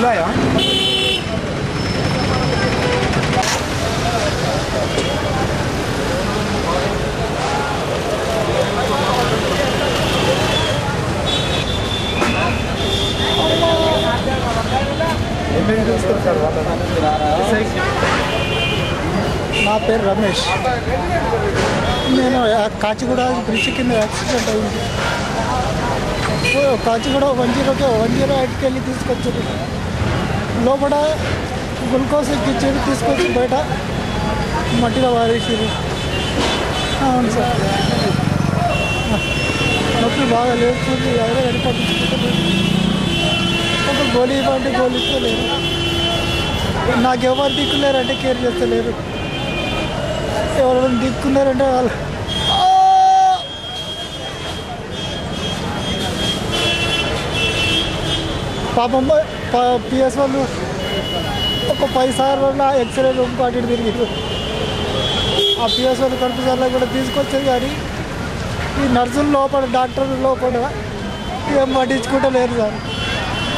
ఉన్నాయా? ఏమేమి చూస్తారు సార్ నా పేరు రమేష్. నేను కాచిగూడ బ్రిడ్జ్ కింద యాక్సిడెంట్ అయింది. కాచిగూడ 108కి వెళ్ళి తీసుకొచ్చారు. లోపల గ్లూకోజ్ ఎక్కించారు, తీసుకొచ్చి బయట మట్టిలో వారేసారు. అవును సార్, నొప్పి బాగా లేస్తుంది. ఎవరో వెళ్ళిపోతుంది. ఒక గోళీ ఇవ్వండి, గోళీ ఇస్తలేరు. నాకు ఎవరు దిక్కులేరంటే కేర్ చేస్తలేరు. ఎవరైనా దిక్కున్నారంటే వాళ్ళు పాపం పిఎస్ వాళ్ళు ఒక 10 సార్లు ఎక్స్రే రూమ్ పాటి తిరిగారు. ఆ పిఎస్ వాళ్ళు కనిపిసార్లో కూడా తీసుకొచ్చారు. కానీ ఈ నర్సులు లోపల, డాక్టర్లు లోపల ఏం పట్టించుకుంటలేరు సార్.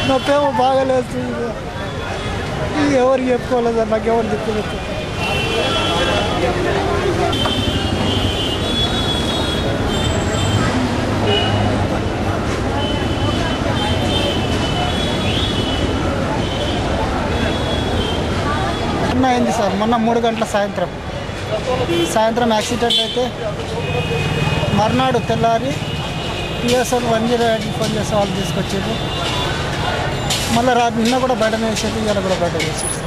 నొప్పేమో బాగా లేస్తుంది. ఎవరికి చెప్పుకోలేదు సార్, నాకు ఎవరు దిక్కులేదు. మొన్న అయింది సార్, మొన్న 3 గంటల సాయంత్రం యాక్సిడెంట్ అయితే మర్నాడు తెల్లారి పిఎస్ఎల్ 108 ఫోన్ చేసి వాళ్ళు తీసుకొచ్చారు. మళ్ళీ రాత్రి నిన్న కూడా బయటనే వేసారు, ఇవాళ కూడా బయట వేసారు.